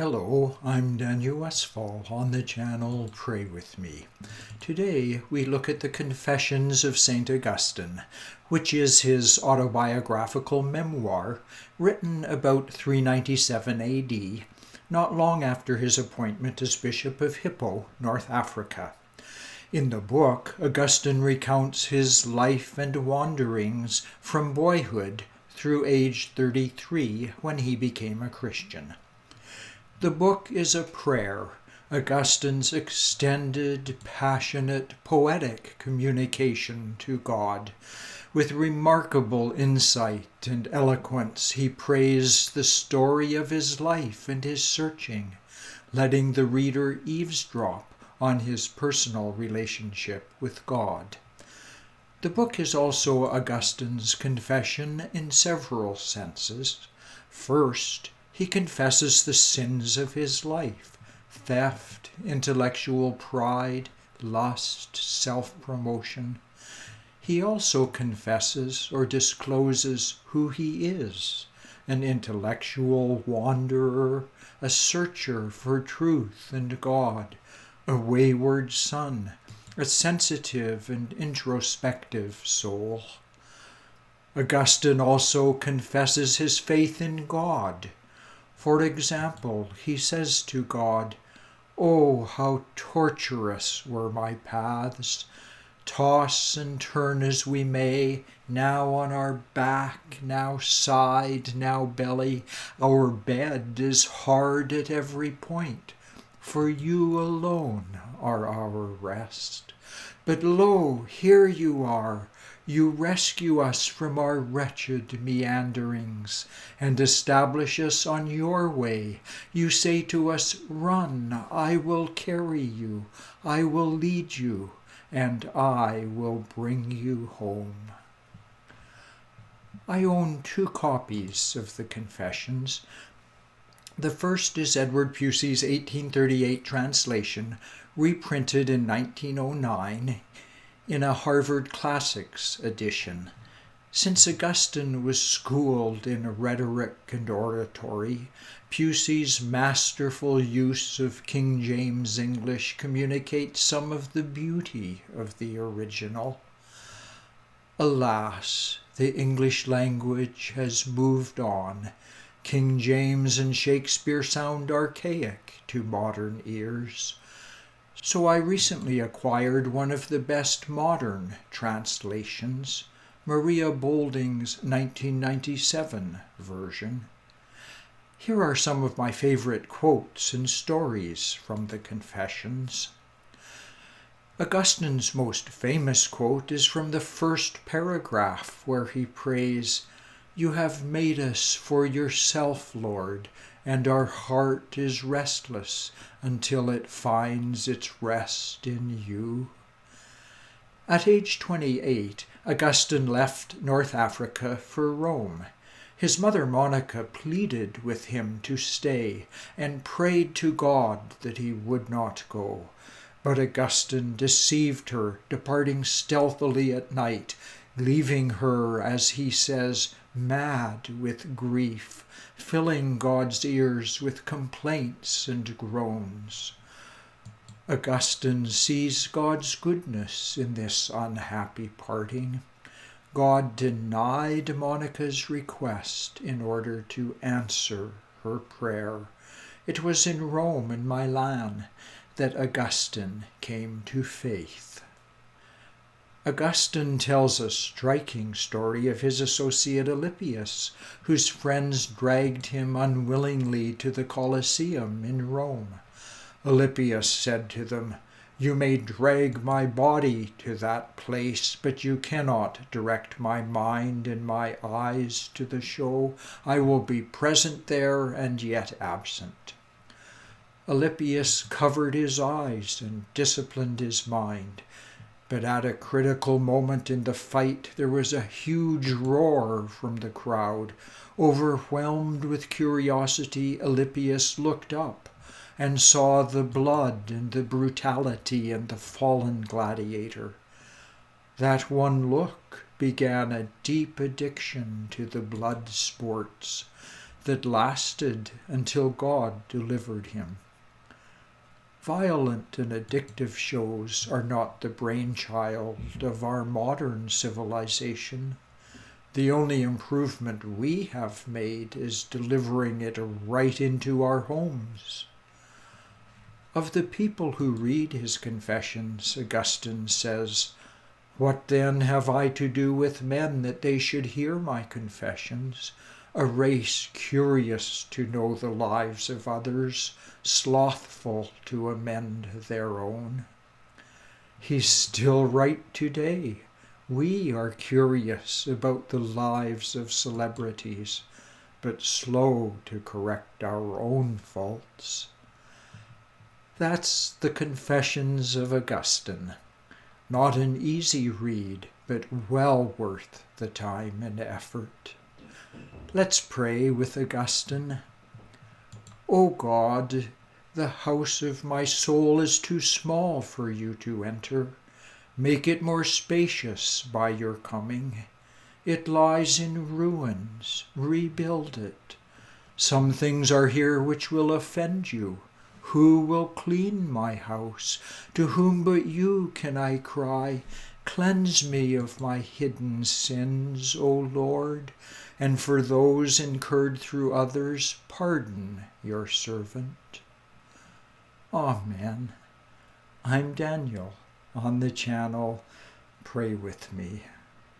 Hello, I'm Daniel Westfall on the channel Pray With Me. Today we look at the Confessions of St. Augustine, which is his autobiographical memoir written about 397 AD, not long after his appointment as Bishop of Hippo, North Africa. In the book, Augustine recounts his life and wanderings from boyhood through age 33 when he became a Christian. The book is a prayer, Augustine's extended, passionate, poetic communication to God. With remarkable insight and eloquence, he prays the story of his life and his searching, letting the reader eavesdrop on his personal relationship with God. The book is also Augustine's confession in several senses. First, he confesses the sins of his life: theft, intellectual pride, lust, self-promotion. He also confesses or discloses who he is: an intellectual wanderer, a searcher for truth and God, a wayward son, a sensitive and introspective soul. Augustine also confesses his faith in God. For example, he says to God, "Oh, how tortuous were my paths! Toss and turn as we may, now on our back, now side, now belly, our bed is hard at every point, for you alone are our rest. But lo, here you are. You rescue us from our wretched meanderings and establish us on your way. You say to us, 'Run, I will carry you, I will lead you, and I will bring you home.'" I own 2 copies of the Confessions. The first is Edward Pusey's 1838 translation, reprinted in 1909 in a Harvard Classics edition. Since Augustine was schooled in rhetoric and oratory, Pusey's masterful use of King James English communicates some of the beauty of the original. Alas, the English language has moved on. King James and Shakespeare sound archaic to modern ears. So I recently acquired one of the best modern translations, Maria Bolding's 1997 version. Here are some of my favorite quotes and stories from the Confessions. Augustine's most famous quote is from the first paragraph, where he prays, "You have made us for yourself, Lord, and our heart is restless until it finds its rest in you." At age 28, Augustine left North Africa for Rome. His mother Monica pleaded with him to stay and prayed to God that he would not go. But Augustine deceived her, departing stealthily at night, leaving her, as he says, mad with grief, filling God's ears with complaints and groans. Augustine sees God's goodness in this unhappy parting. God denied Monica's request in order to answer her prayer. It was in Rome and Milan that Augustine came to faith. Augustine tells a striking story of his associate Alypius, whose friends dragged him unwillingly to the Colosseum in Rome. Alypius said to them, "You may drag my body to that place, but you cannot direct my mind and my eyes to the show. I will be present there and yet absent." Alypius covered his eyes and disciplined his mind. But at a critical moment in the fight, there was a huge roar from the crowd. Overwhelmed with curiosity, Alypius looked up and saw the blood and the brutality in the fallen gladiator. That one look began a deep addiction to the blood sports. that lasted until God delivered him. Violent and addictive shows are not the brainchild of our modern civilization. The only improvement we have made is delivering it right into our homes. Of the people who read his confessions, Augustine says, "What then have I to do with men that they should hear my confessions? A race curious to know the lives of others, slothful to amend their own." He's still right today. We are curious about the lives of celebrities, but slow to correct our own faults. That's the Confessions of Augustine. Not an easy read, but well worth the time and effort. Let's pray with Augustine. O God, the house of my soul is too small for you to enter. Make it more spacious by your coming. It lies in ruins. Rebuild it. Some things are here which will offend you. Who will clean my house? To whom but you can I cry? Cleanse me of my hidden sins, O Lord, and for those incurred through others, pardon your servant. Amen. I'm Daniel on the channel. Pray with me.